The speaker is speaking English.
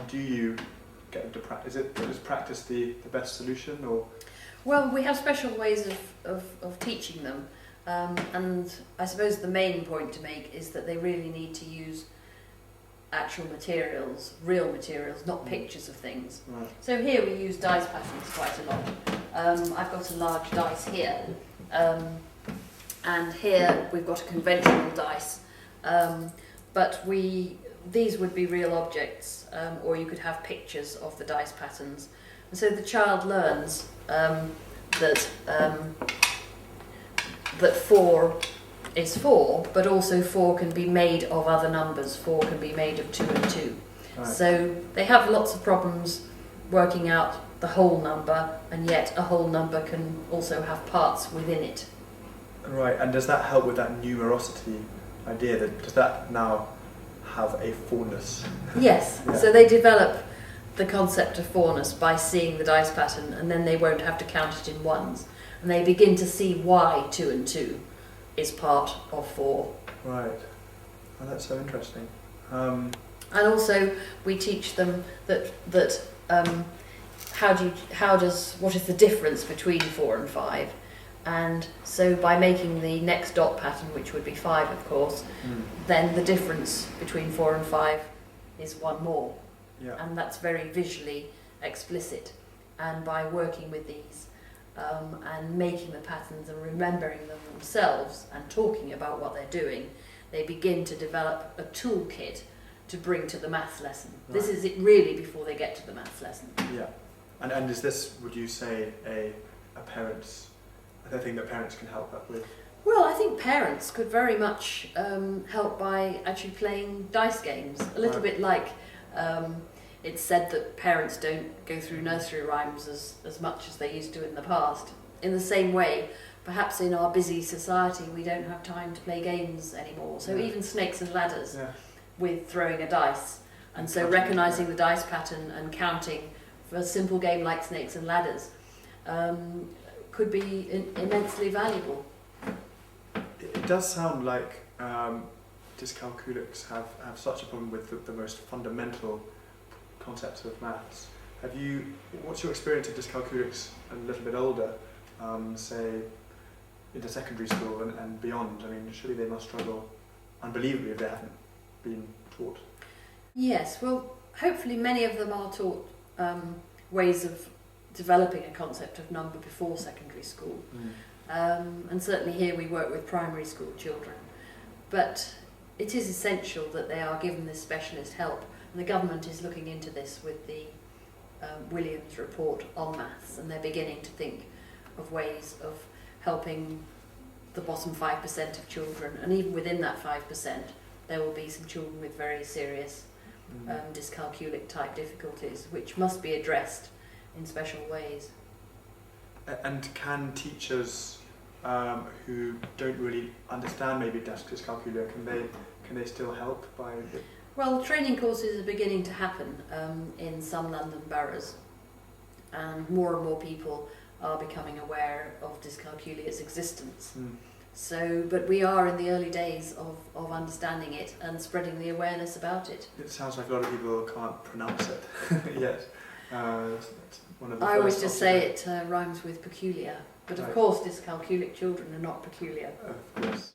do you get them to practice? Is practice the best solution, or? Well, we have special ways of teaching them, and I suppose the main point to make is that they really need to use actual materials, real materials, not pictures of things. Right. So here we use dice patterns quite a lot. I've got a large dice here, and here we've got a conventional dice, but these would be real objects, or you could have pictures of the dice patterns. And so the child learns that 4 is 4, but also 4 can be made of other numbers. 4 can be made of 2 and 2. Right. So they have lots of problems working out the whole number, and yet a whole number can also have parts within it. Right, and does that help with that numerosity idea? Does that now have a fourness? Yes, yeah. So they develop the concept of fourness by seeing the dice pattern, and then they won't have to count it in ones. And they begin to see why 2 and 2 is part of 4. Right. Oh, that's so interesting. And also we teach them that what is the difference between 4 and 5, and so by making the next dot pattern, which would be 5 of course, then the difference between 4 and 5 is 1 more. Yeah. And that's very visually explicit, and by working with these and making the patterns and remembering them themselves and talking about what they're doing, they begin to develop a toolkit to bring to the maths lesson. Right. This is it really before they get to the maths lesson. Yeah. And is this, would you say, a thing that parents can help up with? Well, I think parents could very much help by actually playing dice games. A little bit like it's said that parents don't go through nursery rhymes as much as they used to in the past. In the same way, perhaps in our busy society we don't have time to play games anymore. So even snakes and ladders with throwing a dice. And so recognising the dice pattern and counting for a simple game like snakes and ladders could be immensely valuable. It does sound like dyscalculics have such a problem with the most fundamental concepts of maths. What's your experience of dyscalculics a little bit older, say into secondary school and beyond? I mean, surely they must struggle unbelievably if they haven't been taught. Yes, well, hopefully many of them are taught ways of developing a concept of number before secondary school. And certainly here we work with primary school children. But it is essential that they are given this specialist help. And the government is looking into this with the Williams report on maths, and they're beginning to think of ways of helping the bottom 5% of children. And even within that 5%, there will be some children with very serious dyscalculic type difficulties, which must be addressed in special ways. And can teachers who don't really understand maybe dyscalculia, can they still help by? Well, training courses are beginning to happen in some London boroughs, and more people are becoming aware of dyscalculia's existence. So, but we are in the early days of understanding it and spreading the awareness about it. It sounds like a lot of people can't pronounce it yet. One of the I always just say it rhymes with peculiar, but of course dyscalculic children are not peculiar. Of course.